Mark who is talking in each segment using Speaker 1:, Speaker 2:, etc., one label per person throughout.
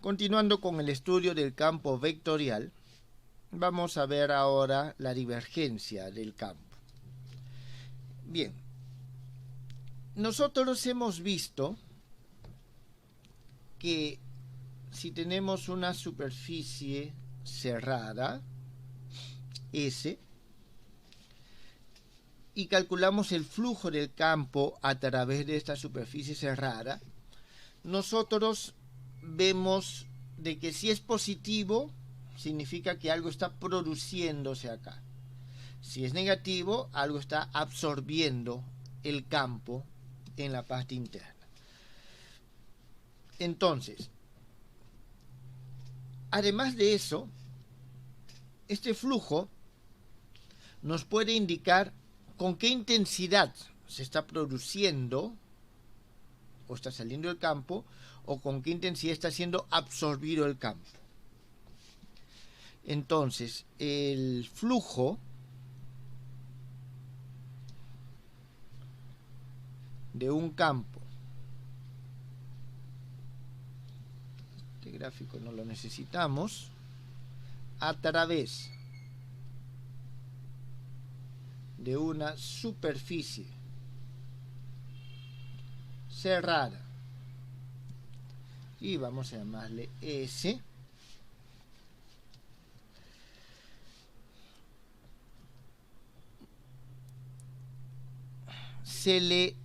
Speaker 1: Continuando con el estudio del campo vectorial, vamos a ver ahora la divergencia del campo. Bien, nosotros hemos visto que si tenemos una superficie cerrada, S, y calculamos el flujo del campo a través de esta superficie cerrada, nosotros vemos de que si es positivo, significa que algo está produciéndose acá. Si es negativo, algo está absorbiendo el campo en la parte interna. Entonces, además de eso, este flujo nos puede indicar con qué intensidad se está produciendo o está saliendo del campo, o con qué intensidad está siendo absorbido el campo. Entonces, el flujo de un campo, este gráfico no lo necesitamos, a través de una superficie cerrada, y vamos a llamarle S, se le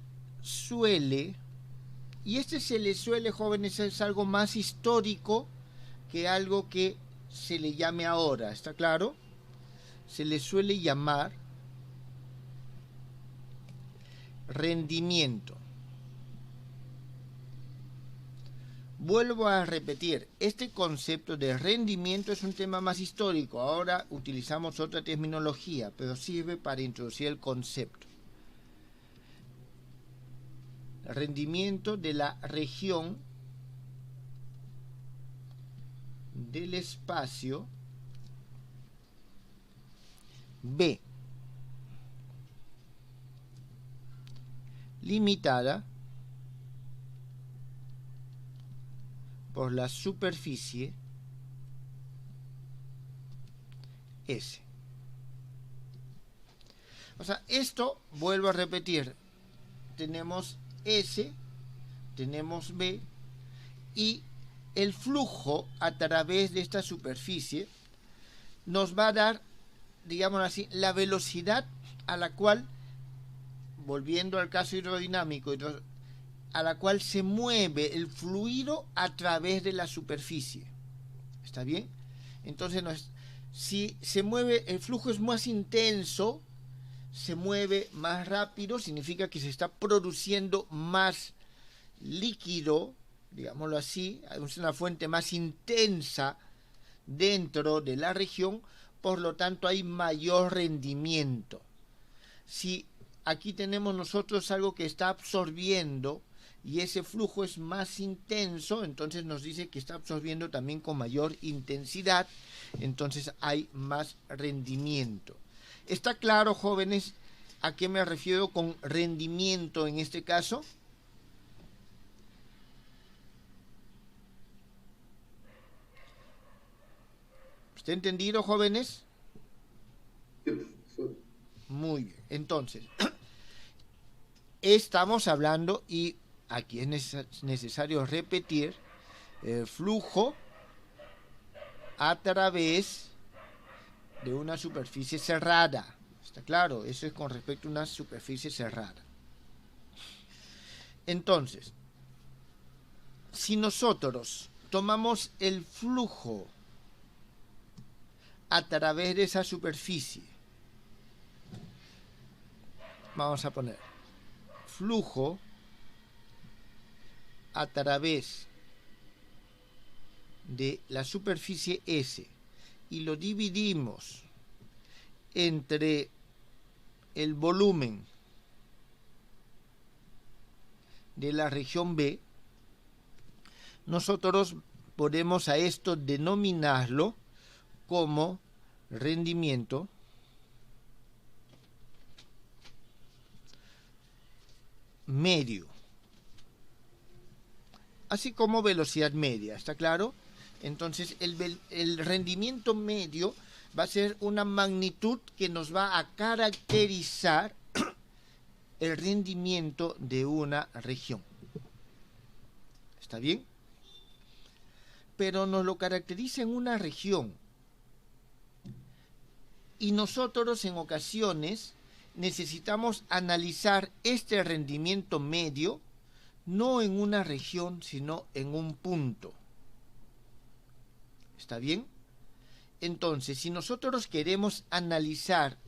Speaker 1: suele, y este se le suele, jóvenes, es algo más histórico que algo que se le llame ahora, ¿está claro? Se le suele llamar rendimiento. Vuelvo a repetir, este concepto de rendimiento es un tema más histórico. Ahora utilizamos otra terminología, pero sirve para introducir el concepto. Rendimiento de la región del espacio B, limitada por la superficie S. O sea, esto, vuelvo a repetir, tenemos S, tenemos B, y el flujo a través de esta superficie nos va a dar, digamos así, la velocidad a la cual, volviendo al caso hidrodinámico, a la cual se mueve el fluido a través de la superficie. ¿Está bien? Entonces, si se mueve, el flujo es más intenso, se mueve más rápido, significa que se está produciendo más líquido, digámoslo así, es una fuente más intensa dentro de la región, por lo tanto hay mayor rendimiento. Si aquí tenemos nosotros algo que está absorbiendo y ese flujo es más intenso, entonces nos dice que está absorbiendo también con mayor intensidad, entonces hay más rendimiento. ¿Está claro, jóvenes, a qué me refiero con rendimiento en este caso? ¿Está entendido, jóvenes? Muy bien. Entonces, estamos hablando, y aquí es necesario repetir, el flujo a través de una superficie cerrada. ¿Está claro? Eso es con respecto a una superficie cerrada. Entonces, si nosotros tomamos el flujo a través de esa superficie, vamos a poner flujo a través de la superficie S y lo dividimos entre el volumen de la región B, nosotros podemos a esto denominarlo como rendimiento medio. así como velocidad media, ¿está claro? Entonces el rendimiento medio va a ser una magnitud que nos va a caracterizar el rendimiento de una región. ¿Está bien? Pero nos lo caracteriza en una región. Y nosotros en ocasiones necesitamos analizar este rendimiento medio no en una región, sino en un punto. ¿Está bien? Entonces, si nosotros queremos analizar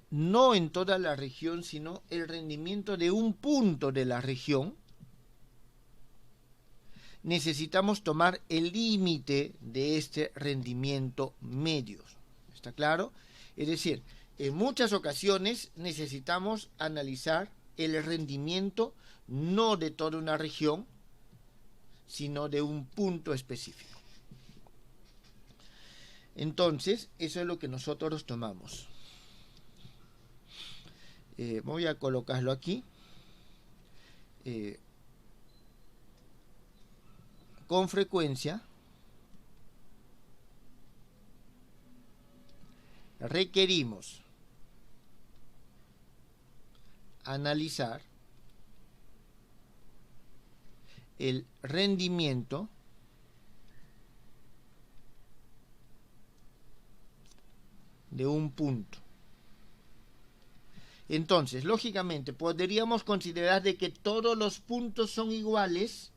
Speaker 1: no en toda la región, sino el rendimiento de un punto de la región, necesitamos tomar el límite de este rendimiento medio. ¿Está claro? Es decir, en muchas ocasiones necesitamos analizar el rendimiento no de toda una región, sino de un punto específico. Entonces, eso es lo que nosotros tomamos. Voy a colocarlo aquí. Con frecuencia requerimos analizar el rendimiento de un punto. Entonces, lógicamente, podríamos considerar de que todos los puntos son iguales,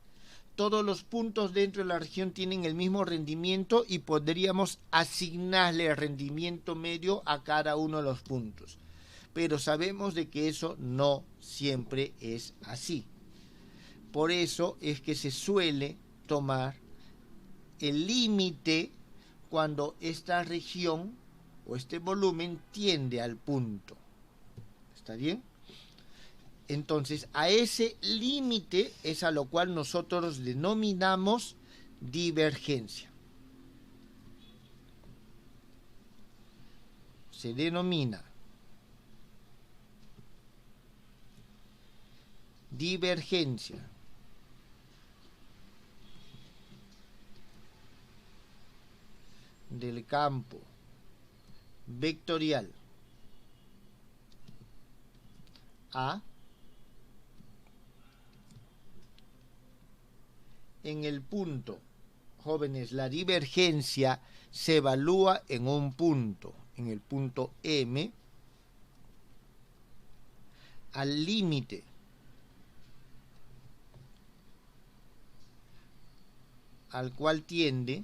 Speaker 1: todos los puntos dentro de la región tienen el mismo rendimiento y podríamos asignarle el rendimiento medio a cada uno de los puntos. Pero sabemos de que eso no siempre es así. Por eso es que se suele tomar el límite cuando esta región o este volumen tiende al punto. ¿Está bien? Entonces, a ese límite es a lo cual nosotros denominamos divergencia. Se denomina divergencia del campo vectorial A en el punto. Jóvenes, la divergencia se evalúa en un punto, en el punto M, al límite al cual tiende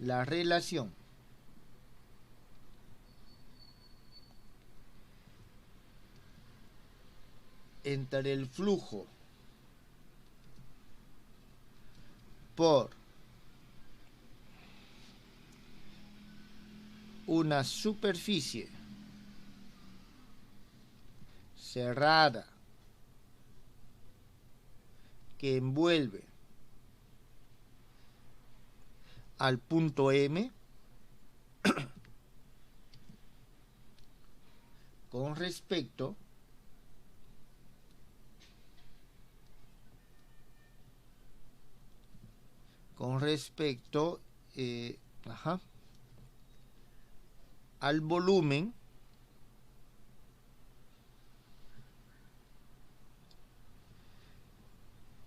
Speaker 1: la relación entre el flujo por una superficie cerrada que envuelve al punto M con respecto al volumen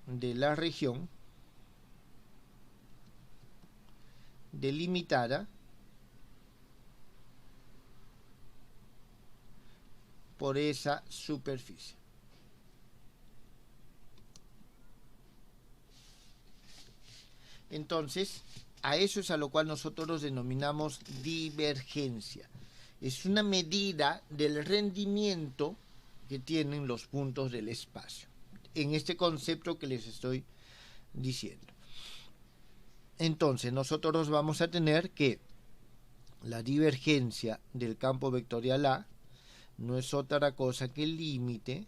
Speaker 1: de la región delimitada por esa superficie. Entonces, a eso es a lo cual nosotros denominamos divergencia. Es una medida del rendimiento que tienen los puntos del espacio, en este concepto que les estoy diciendo. Entonces, nosotros vamos a tener que la divergencia del campo vectorial A no es otra cosa que el límite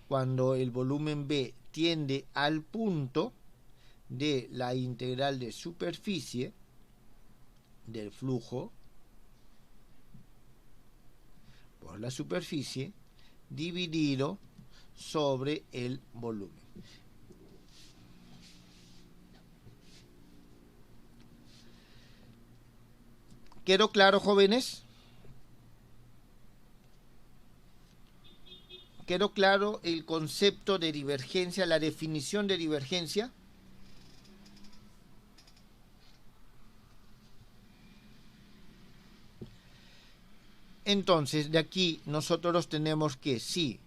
Speaker 1: cuando el volumen B tiende al punto de la integral de superficie del flujo por la superficie dividido sobre el volumen. ¿Quedó claro, jóvenes? ¿Quedó claro el concepto de divergencia, la definición de divergencia? Entonces, de aquí nosotros tenemos que si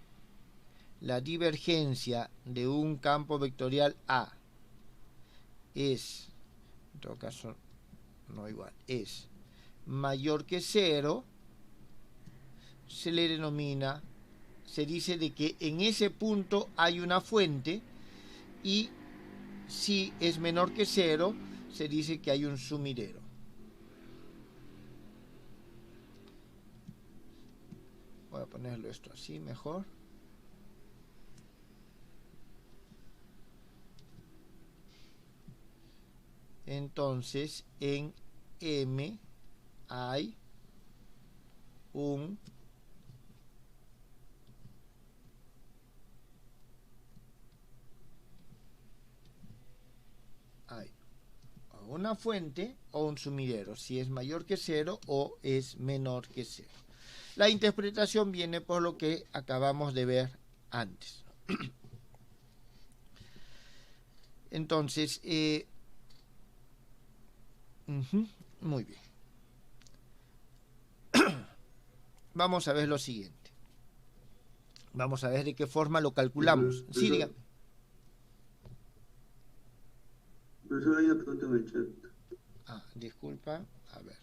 Speaker 1: la divergencia de un campo vectorial A es, en todo caso, no igual, es mayor que 0, se le denomina, se dice de que en ese punto hay una fuente, y si es menor que 0, se dice que hay un sumidero. Voy a ponerlo esto así mejor. Entonces, en M hay una fuente o un sumidero, si es mayor que 0 o es menor que 0. La interpretación viene por lo que acabamos de ver antes. Entonces, muy bien. Vamos a ver lo siguiente. Vamos a ver de qué forma lo calculamos. Sí, dígame.
Speaker 2: Profesor, hay una pregunta en el chat.
Speaker 1: Disculpa. A ver.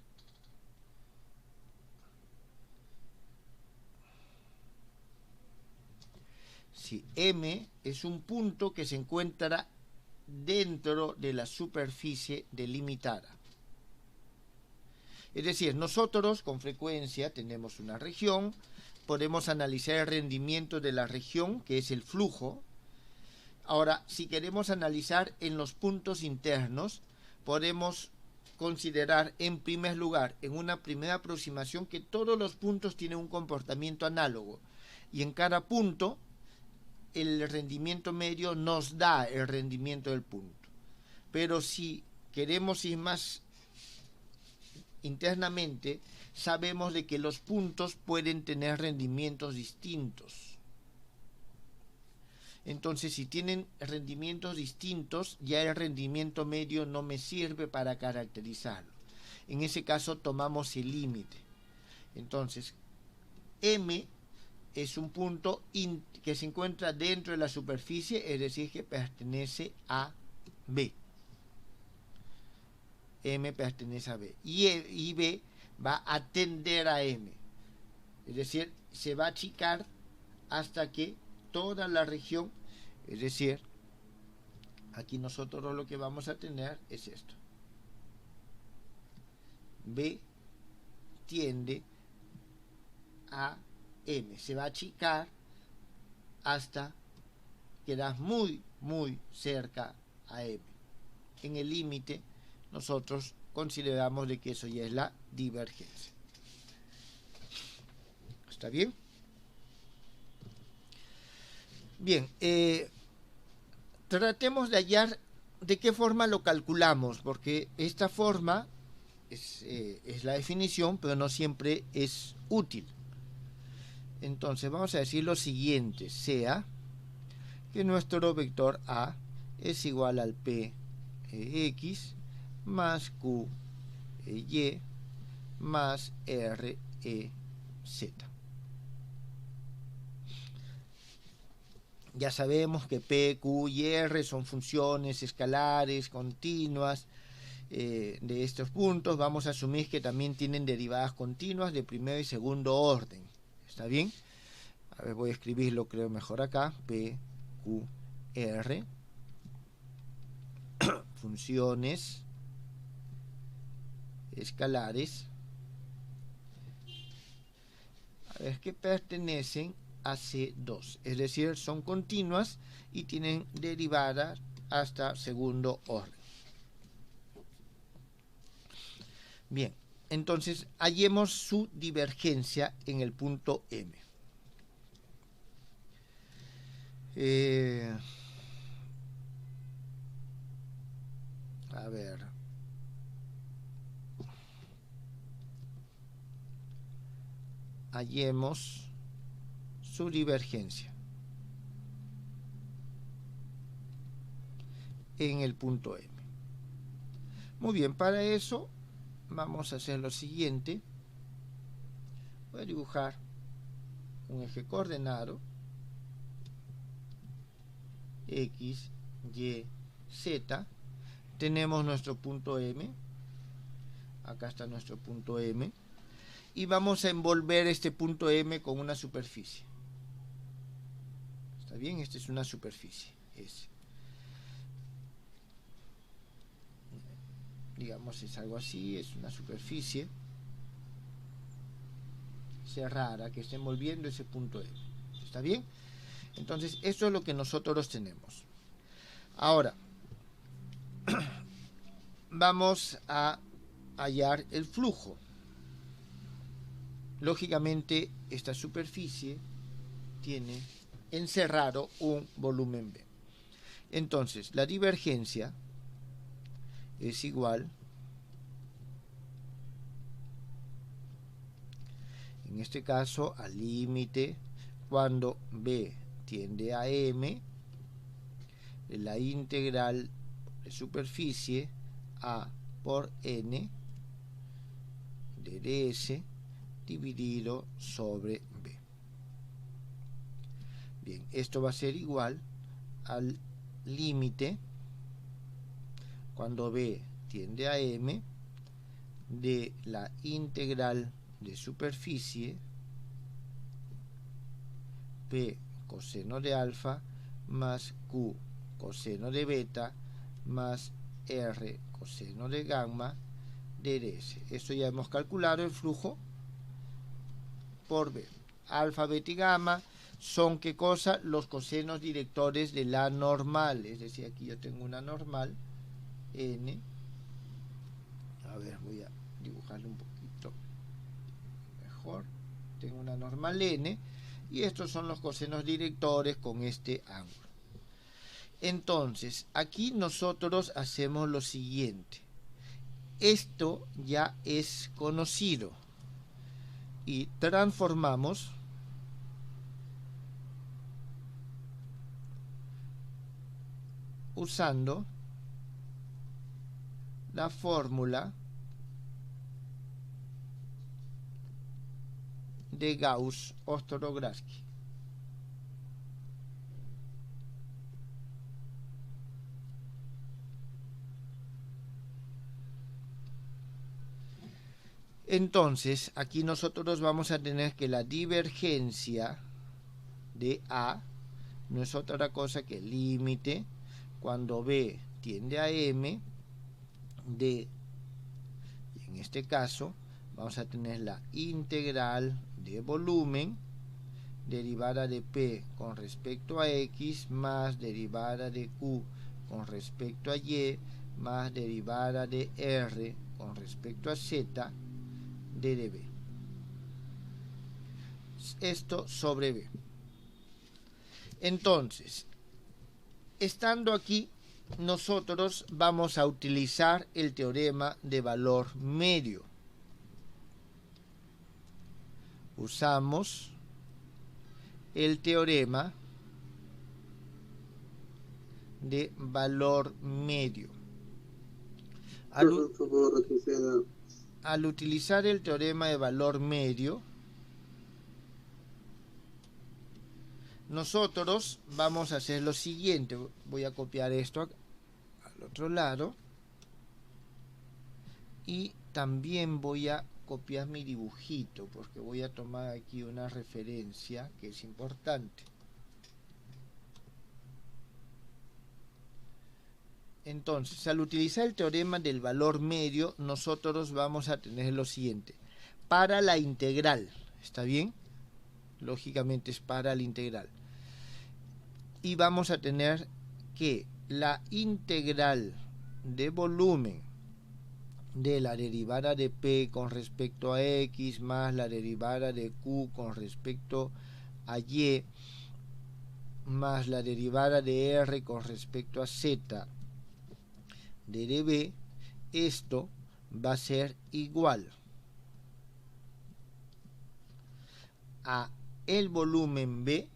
Speaker 1: Si M es un punto que se encuentra dentro de la superficie delimitada. Es decir, nosotros con frecuencia tenemos una región, podemos analizar el rendimiento de la región, que es el flujo. Ahora, si queremos analizar en los puntos internos, podemos considerar en primer lugar, en una primera aproximación, que todos los puntos tienen un comportamiento análogo, y en cada punto el rendimiento medio nos da el rendimiento del punto. Pero si queremos ir más internamente, sabemos de que los puntos pueden tener rendimientos distintos. Entonces, si tienen rendimientos distintos, ya el rendimiento medio no me sirve para caracterizarlo. En ese caso tomamos el límite. Entonces, M es un punto que se encuentra dentro de la superficie, es decir, que pertenece a B. M pertenece a B. Y B va a tender a M. Es decir, se va a achicar hasta que toda la región, es decir, aquí nosotros lo que vamos a tener es esto. B tiende a M. Se va a achicar hasta quedar muy, muy cerca a M. En el límite, nosotros consideramos de que eso ya es la divergencia. ¿Está bien? Bien, tratemos de hallar de qué forma lo calculamos, porque esta forma es la definición, pero no siempre es útil. Entonces vamos a decir lo siguiente: sea que nuestro vector A es igual al PX más QY más REZ. Ya sabemos que P, Q y R son funciones escalares continuas de estos puntos. Vamos a asumir que también tienen derivadas continuas de primero y segundo orden. ¿Está bien? A ver, voy a escribirlo, creo mejor acá. P, Q, R. Funciones escalares. A ver, que pertenecen a C2. Es decir, son continuas y tienen derivadas hasta segundo orden. Bien, entonces hallemos su divergencia en el punto M. A ver. Hallemos su divergencia en el punto M. Muy bien, para eso vamos a hacer lo siguiente. Voy a dibujar un eje coordenado X, Y, Z. Tenemos nuestro punto M. Acá está nuestro punto M. Y vamos a envolver este punto M con una superficie. ¿Está bien? Esta es una superficie. S. Digamos, es algo así, es una superficie cerrada que está envolviendo ese punto M. ¿Está bien? Entonces, eso es lo que nosotros tenemos. Ahora, vamos a hallar el flujo. Lógicamente, esta superficie tiene encerrado un volumen B. Entonces, la divergencia es igual, en este caso, al límite cuando B tiende a M, de la integral de superficie A por N de ds dividido sobre B. Bien, esto va a ser igual al límite cuando B tiende a M de la integral de superficie P coseno de alfa más Q coseno de beta más R coseno de gamma de ds. Esto ya hemos calculado el flujo por B. Alfa, beta y gamma son, ¿qué cosa? Los cosenos directores de la normal. Es decir, aquí yo tengo una normal N. A ver, voy a dibujarlo un poquito mejor. Tengo una normal N y estos son los cosenos directores con este ángulo. Entonces, aquí nosotros hacemos lo siguiente. Esto ya es conocido y transformamos usando la fórmula de Gauss-Ostrogradski. Entonces, aquí nosotros vamos a tener que la divergencia de A no es otra cosa que el límite cuando B tiende a M de, y en este caso, vamos a tener la integral de volumen derivada de P con respecto a X más derivada de Q con respecto a Y más derivada de R con respecto a Z de dB. Esto sobre B. Entonces, estando aquí, nosotros vamos a utilizar el teorema de valor medio. Usamos el teorema de valor medio. Al utilizar el teorema de valor medio, nosotros vamos a hacer lo siguiente. Voy a copiar esto al otro lado y también voy a copiar mi dibujito porque voy a tomar aquí una referencia que es importante. Entonces, al utilizar el teorema del valor medio, nosotros vamos a tener lo siguiente. Para la integral, ¿está bien? Lógicamente es para la integral. Y vamos a tener que la integral de volumen de la derivada de P con respecto a X más la derivada de Q con respecto a Y más la derivada de R con respecto a Z de dB, esto va a ser igual a el volumen B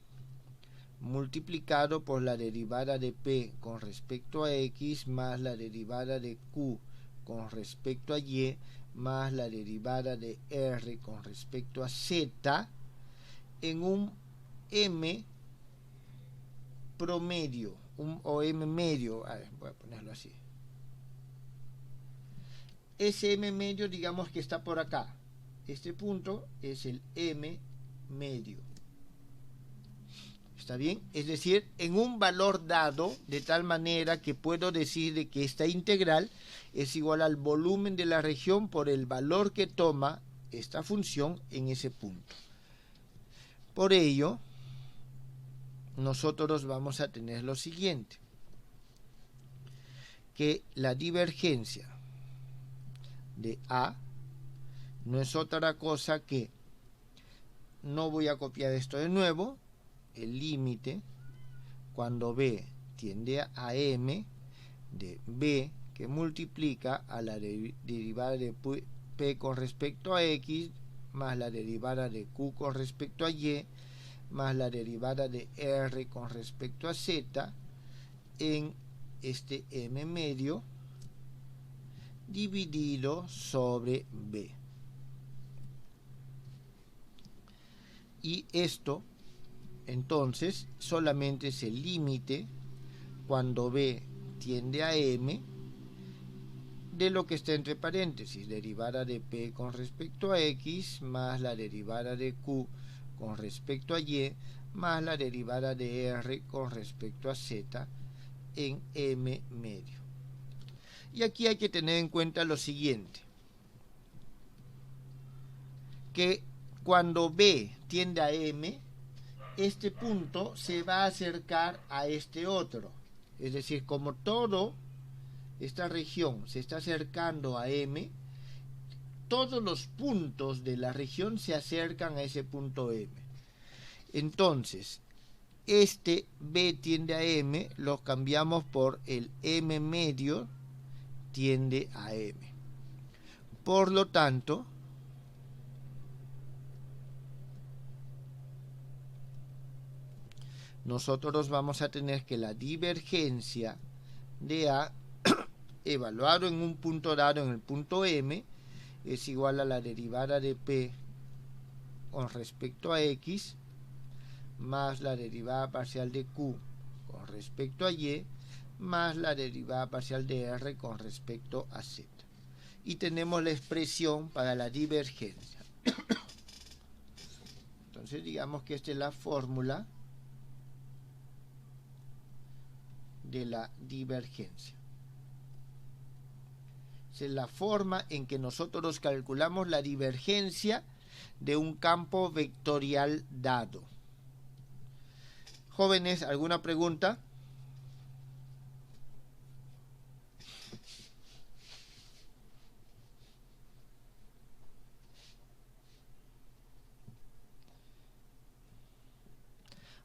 Speaker 1: multiplicado por la derivada de P con respecto a X más la derivada de Q con respecto a Y más la derivada de R con respecto a Z en un M promedio, o M medio, voy a ponerlo así. Ese M medio, digamos que está por acá. Este punto es el M medio. ¿Está bien? Es decir, en un valor dado, de tal manera que puedo decir de que esta integral es igual al volumen de la región por el valor que toma esta función en ese punto. Por ello, nosotros vamos a tener lo siguiente, que la divergencia de A no es otra cosa que, no voy a copiar esto de nuevo, el límite cuando B tiende a M de B que multiplica a la derivada de P con respecto a X más la derivada de Q con respecto a Y más la derivada de R con respecto a Z en este M medio dividido sobre B. Y esto entonces solamente es el límite cuando B tiende a M de lo que está entre paréntesis, derivada de P con respecto a X más la derivada de Q con respecto a Y más la derivada de R con respecto a Z en M medio. Y aquí hay que tener en cuenta lo siguiente, que cuando B tiende a M, este punto se va a acercar a este otro. Es decir, como todo esta región se está acercando a M, todos los puntos de la región se acercan a ese punto M. Entonces, este B tiende a M, lo cambiamos por el M medio tiende a M. Por lo tanto, nosotros vamos a tener que la divergencia de A evaluado en un punto dado en el punto M es igual a la derivada de P con respecto a X más la derivada parcial de Q con respecto a Y más la derivada parcial de R con respecto a Z. Y tenemos la expresión para la divergencia. Entonces digamos que esta es la fórmula de la divergencia. Esa es la forma en que nosotros calculamos la divergencia de un campo vectorial dado. Jóvenes, ¿alguna pregunta?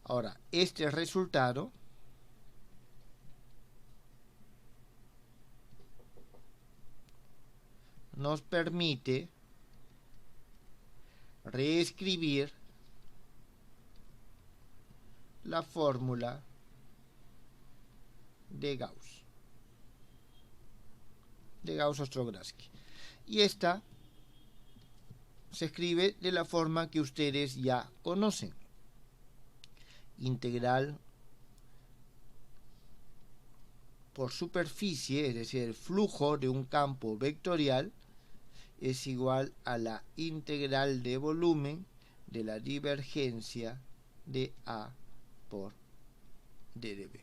Speaker 1: Ahora, este resultado nos permite reescribir la fórmula de Gauss-Ostrogradski. Y esta se escribe de la forma que ustedes ya conocen. Integral por superficie, es decir, el flujo de un campo vectorial es igual a la integral de volumen de la divergencia de A por dB.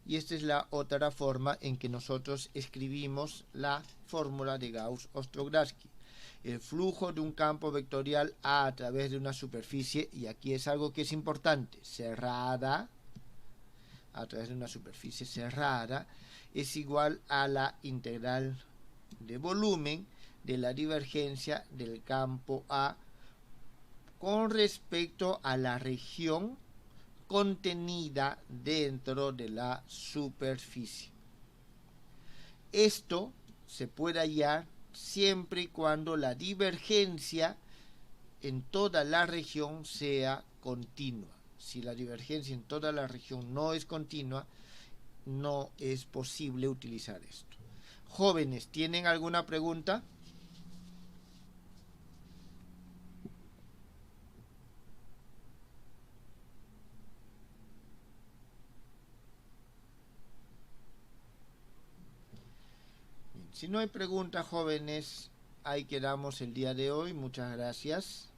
Speaker 1: Y esta es la otra forma en que nosotros escribimos la fórmula de Gauss-Ostrogradski. El flujo de un campo vectorial A través de una superficie, y aquí es algo que es importante, cerrada, a través de una superficie cerrada, es igual a la integral de volumen de la divergencia del campo A con respecto a la región contenida dentro de la superficie. Esto se puede hallar siempre y cuando la divergencia en toda la región sea continua. Si la divergencia en toda la región no es continua, no es posible utilizar esto. Jóvenes, ¿tienen alguna pregunta? Si no hay preguntas, jóvenes, ahí quedamos el día de hoy. Muchas gracias.